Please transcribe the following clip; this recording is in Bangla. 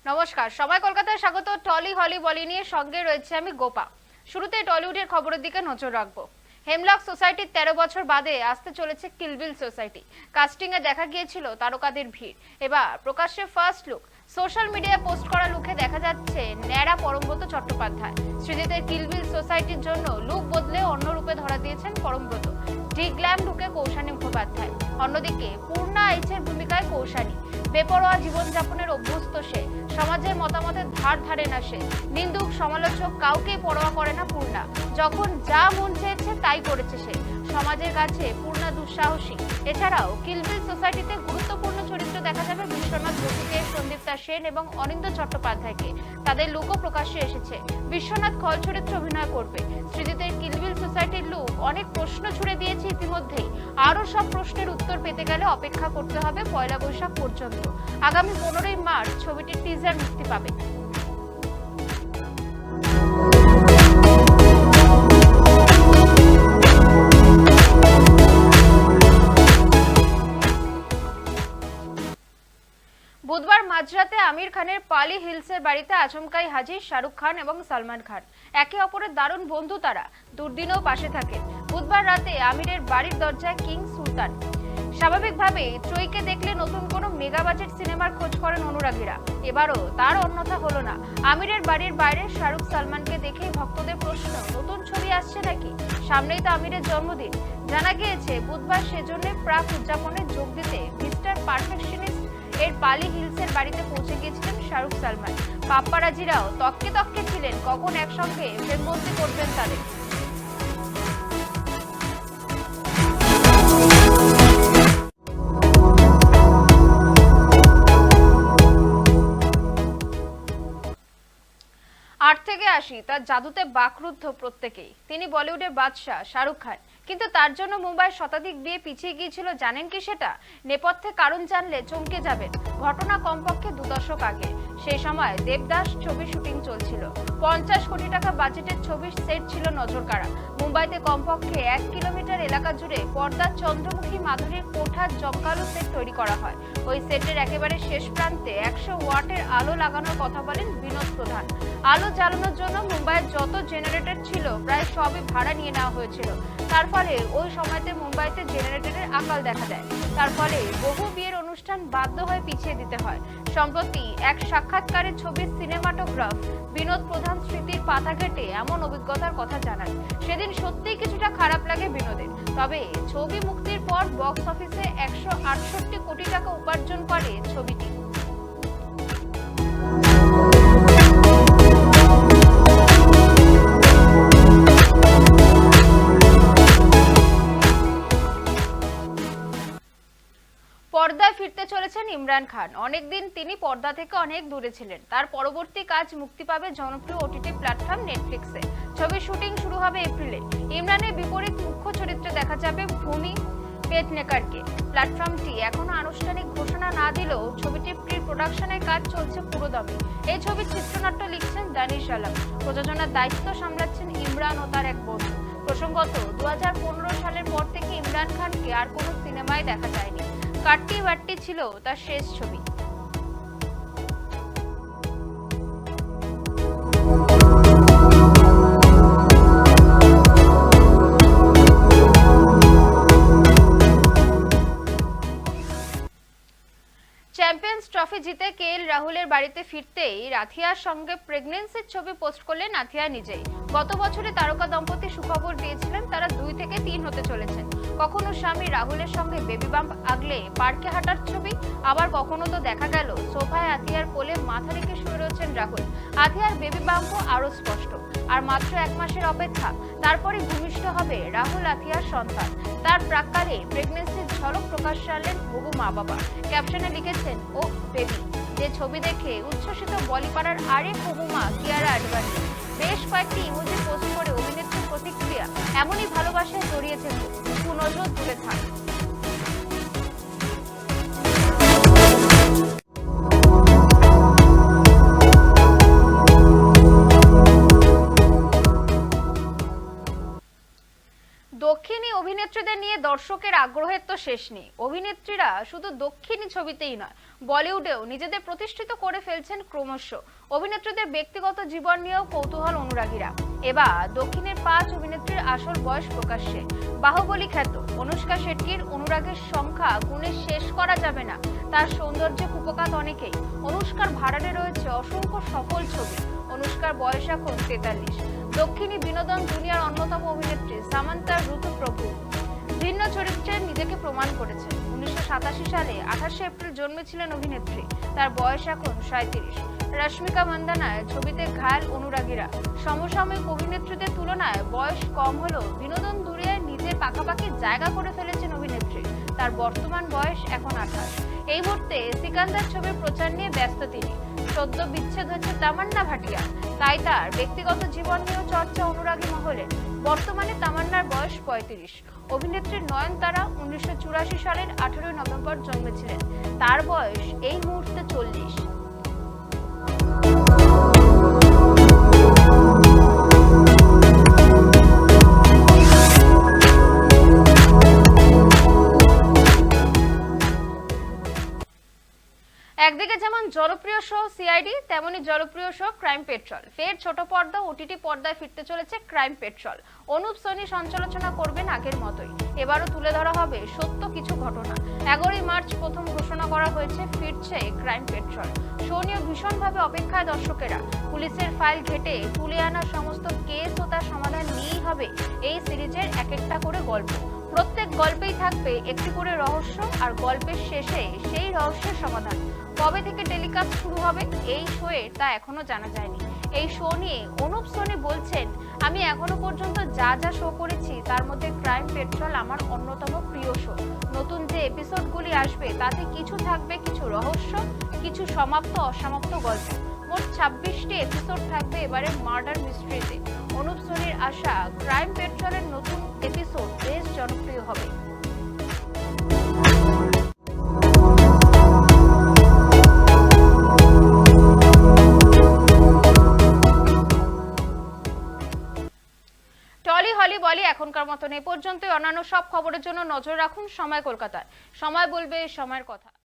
নমস্কার, সবাই কলকাতায় স্বাগত। টলি হলি বলি নিয়ে সঙ্গে রয়েছে আমি গোপা। শুরুতে টলিউডের খবরের দিকে নজর রাখবো। হেমলক সোসাইটির 13 বছর বাদে আসতে চলেছে কিলবিল সোসাইটি। কাস্টিং এ দেখা গিয়েছিল তারকাদের ভিড়। এবার প্রকাশ্যে ফার্স্ট লুক। সোশ্যাল মিডিয়ায় পোস্ট করা লুকে দেখা যাচ্ছে ন্যাড়া পরমব্রত চট্টোপাধ্যায়। সৃজিতের কিলবিল সোসাইটির জন্য লুক বদলে অন্য রূপে ধরা দিয়েছেন পরমব্রত। ডি গ্ল্যাম লুকে কৌশানী মুখোপাধ্যায়। অন্যদিকে পূর্ণা এইচের ভূমিকায় কৌশানী। বেপরোয়া জীবনযাপনের অভ্যস্ত সে, সমাজের মতামতের ধার ধারে না সে। নিন্দুক সমালোচক কাউকে পরোয়া করে না পূর্ণা। যখন যা মন চেয়েছে তাই করেছে সে। সমাজের কাছে পূর্ণা দুঃসাহসী। এছাড়াও কিলবিল সোসাইটিতে গুরুত্বপূর্ণ চরিত্র দেখা যাবে বিশ্বনাথ বসুকে, সন্দীপ্তা সেন এবং অনিন্দ্য চট্টোপাধ্যায়কে। তাদের লুকও প্রকাশ্যে এসেছে। বিশ্বনাথ খল চরিত্রে অভিনয় করবে। সৃজিতের কিলবিল সোসাইটির লুক অনেক প্রশ্ন ছুড়ে দিয়েছে ইতিমধ্যেই। আরও সব প্রশ্নের উত্তর পেতে গেলে অপেক্ষা করতে হবে পয়লা বৈশাখ পর্যন্ত। আগামী 15ই মার্চ ছবিটির টিজার মুক্তি পাবে। বুধবার মাঝরাতে আমির খানের পালি হিলসের বাড়িতে আচমকাই হাজির শাহরুখ খান এবং সালমান খান। একে অপরের দারুণ বন্ধু তারা, দুর্দিনেও পাশে থাকে। বুধবার রাতে আমিরের বাড়ির দরজায় কিং সুলতান। স্বাভাবিকভাবে ট্রয়কে দেখলে নতুন কোনো মেগা বাজেট সিনেমার খোঁজ করেন অনুরাগীরা। এবারও তার অন্যথা হলো না। আমিরের বাড়ির বাইরে শাহরুখ সালমানকে দেখেই ভক্তদের প্রশ্ন, নতুন ছবি আসছে নাকি? সামনেই তো আমিরের জন্মদিন। জানা গিয়েছে বুধবার সেজন্য প্রাক উদযাপনে যোগ দিতে মিস্টার পারফেকশনিস্ট এর পালি হিলসের বাড়িতে পৌঁছে গিয়েছিলেন শাহরুখ সালমান। পাপ্পারাজিরাও তককে তককে ছিলেন কখন একসঙ্গে প্রেমবন্দি করবেন তাদের। আট থেকে 80 তার জাদুতে বাকরুদ্ধ প্রত্যেকেই। তিনি বলিউডের বাদশাহ শাহরুখ খান। কিন্তু তার জন্য মুম্বাইয়ের শতাধিক বিয়ে পিছিয়ে গিয়েছিল, জানেন কি সেটা? নেপথ্যে কারণ জানলে চমকে যাবেন। ঘটনা কমপক্ষে 2 দশক আগে। সেই সময় দেবদাস ছবির শুটিং চলছিল। 50 কোটি টাকা বাজেটের ছবির সেট ছিল নজরকাড়া। মুম্বাইতে কমপক্ষে 1 কিলোমিটার এলাকা জুড়ে পর্দার চন্দ্রমুখী মাধুরীর কোঠার জমকালো সেট তৈরি করা হয়। ওই সেটের একেবারে শেষ প্রান্তে 100 ওয়াটের আলো লাগানোর কথা বলেন বিনোদ প্রধান। আলো জ্বালানোর জন্য মুম্বাইয়ের যত জেনারেটর ছিল প্রায় সবই ভাড়া নিয়ে নেওয়া হয়েছিল। তার ফলে ওই সময়তে মুম্বাইতে জেনারেটরের আকাল দেখা দেয়। তার ফলে বহু বিয়ের অনুষ্ঠান বাধ্য হয়ে পিছিয়ে দিতে হয়। সম্প্রতি এক সাক্ষাৎকারে ছবির সিনেমাটোগ্রাফ বিনোদ প্রধান স্মৃতির পাতা ঘেটে এমন অভিজ্ঞতার কথা জানান। সেদিন সত্যিই কিছুটা খারাপ লাগে বিনোদের। তবে ছবি মুক্তির পর বক্স অফিসে 168 কোটি টাকা উপার্জন করে ছবিটি। পর্দায় ফিরতে চলেছেন ইমরান খান। অনেকদিন তিনি পর্দা থেকে অনেক দূরে ছিলেন। তার পরবর্তী কাজ মুক্তি পাবে জনপ্রিয় ওটিটি প্ল্যাটফর্ম নেটফ্লিক্সে। ছবির শুটিং শুরু হবে এপ্রিলে। ইমরানের বিপরীত মুখ্য চরিত্রে দেখা যাবে ভূমি পেটনেকারকে। প্ল্যাটফর্মটি এখনো আনুষ্ঠানিক ঘোষণা না দিলেও ছবিটির প্রি প্রোডাকশনের কাজ চলছে পুরোদমে। এই ছবির চিত্রনাট্য লিখছেন দানিশ আলম। প্রযোজনার দায়িত্ব সামলাচ্ছেন ইমরান ও তার এক বন্ধু। প্রসঙ্গত 2015 সালের পর থেকে ইমরান খানকে আর কোনো সিনেমায় দেখা যায়নি। কাট্টি বাট্টি ছিল তার শেষ ছবি। চ্যাম্পিয়ন্স ট্রফি জিতে কেএল রাহুলের বাড়িতে ফিরতেই রাথিয়ার সঙ্গে প্রেগন্যান্সির ছবি পোস্ট করলেন আথিয়া নিজেই। গত বছরে তারকা দম্পতি সুখবর দিয়েছিলেন তারা 2 থেকে 3 হতে চলেছেন। কখনো স্বামী রাহুলের সঙ্গে বেবি বাম্প আগলে পার্কে হাঁটার ছবি, আবার কখনো তো দেখা গেল সোফায় আথিয়ার কোলে মাথা রেখে শুয়ে রয়েছেন রাহুল। আথিয়ার বেবি বাম্পও আরো স্পষ্ট। আর মাত্র 1 মাসের অপেক্ষা, তারপরে ভূমিষ্ঠ হবে রাহুল আথিয়ার সন্তান। তার প্রাক্কালে প্রেগন্যান্সির ঝলক প্রকাশ্যে আনলেন বহু মা বাবা। ক্যাপশনে লিখেছেন, ও বেবি। যে ছবি দেখে উচ্ছ্বসিত বলিপাড়ার আরেক বহুমা কিয়ারা আডবাণী। বেশ কয়েকটি ইমোজি পোস্ট করে অভিনেত্রীর প্রতিক্রিয়া, এমনই ভালোবাসায় জড়িয়েছে কুনজর দূরে থাক। দক্ষিণী অভিনেত্রী অভিনেত্রীদের নিয়ে দর্শকের আগ্রহের তো শেষ নেই। অভিনেত্রীরা শুধু দক্ষিণী ছবিতেই নয়, বলিউডেও নিজেদের প্রতিষ্ঠিত করে ফেলছেন ক্রমশ। অভিনেত্রীদের ব্যক্তিগত জীবন নিয়েও কৌতূহল অনুরাগীরা। এবার দক্ষিণের 5 অভিনেত্রীর আসল বয়স প্রকাশ্যে। বাহুবলী খ্যাত অনুষ্কা শেট্টির অনুরাগের সংখ্যা গুণে শেষ করা যাবে না। তার সৌন্দর্যে কুপকাত অনেকেই। অনুষ্কার ভাড়ারে রয়েছে অসংখ্য সফল ছবি। অনুষ্কার বয়স এখন 43। দক্ষিণী বিনোদন দুনিয়ার অন্যতম অভিনেত্রী সামান্তা ঋতুপ্রভু ভিন্ন চরিত্রে নিজেকে প্রমাণ করেছেন। 1987 সালে 28 এপ্রিল জন্মেছিলেন অভিনেত্রী। তার বয়স এখন 37। রশ্মিকা মান্দানার ছবিতে ঘায়াল অনুরাগীরা। সমসাময়িক অভিনেত্রীদের তুলনায় বয়স কম হলেও বিনোদন দুনিয়ায় নিজের পাকাপাকি জায়গা করে ফেলেছেন অভিনেত্রী। তার বর্তমান বয়স এখন 28। এই মুহূর্তে সিকান্দার ছবির প্রচার নিয়ে ব্যস্ত তিনি। সদ্য বিচ্ছেদ হয়েছে তামান্না ভাটিয়া, তাই তার ব্যক্তিগত জীবন নিয়েও চর্চা অনুরাগী মহলে। বর্তমানে তামান্নার বয়স 35। অভিনেত্রী নয়নতারা 1984 সালের 18 নভেম্বর জন্মেছিলেন। তার বয়স এই মুহূর্তে 40। একদিকে যেমন জনপ্রিয় শো সিআইডি, তেমনি জনপ্রিয় শো ক্রাইম পেট্রোল। ফের ছোট পর্দা ওটিটি পর্দায় ফিরতে চলেছে ক্রাইম পেট্রোল। অনুপ সোনি সঞ্চালনা করবেন আগের মতোই। এবারও তুলে ধরা হবে সত্য কিছু ঘটনা। 11 মার্চ প্রথম ঘোষণা করা হয়েছে ফিরছে ক্রাইম পেট্রোল। শো নিয়ে ভীষণভাবে অপেক্ষায় দর্শকেরা। পুলিশের ফাইল ঘেটে তুলে আনা সমস্ত কেস ও তার সমাধান নিয়েই হবে এই সিরিজের এক একটা করে গল্প। প্রত্যেক গল্পেই থাকবে একটি করে রহস্য, আর গল্পের শেষে সেই রহস্যের সমাধান। কবে থেকে টেলিকাস্ট শুরু হবে এই শোয়ে তা এখনো জানা যায়নি। এই শো নিয়ে অনুপ সোনি বলছেন, আমি এখনো পর্যন্ত যা যা শো করেছি তার মধ্যে ক্রাইম পেট্রোল আমার অন্যতম প্রিয় শো। নতুন যে এপিসোডগুলি আসবে তাতে কিছু থাকবে কিছু রহস্য, কিছু সমাপ্ত অসমাপ্ত গল্প। মোট 26টি এপিসোড থাকবে এবারে মার্ডার মিস্ট্রিতে। অনুপ সোনির আশা ক্রাইম পেট্রোলের নতুন এপিসোড বেশ জনপ্রিয় হবে। টলি হলি বলি এখনকার মতন এ পর্যন্তই। অন্যান্য সব খবরের জন্য নজর রাখুন সময় কলকাতায়। সময় বলবে সময়ের কথা।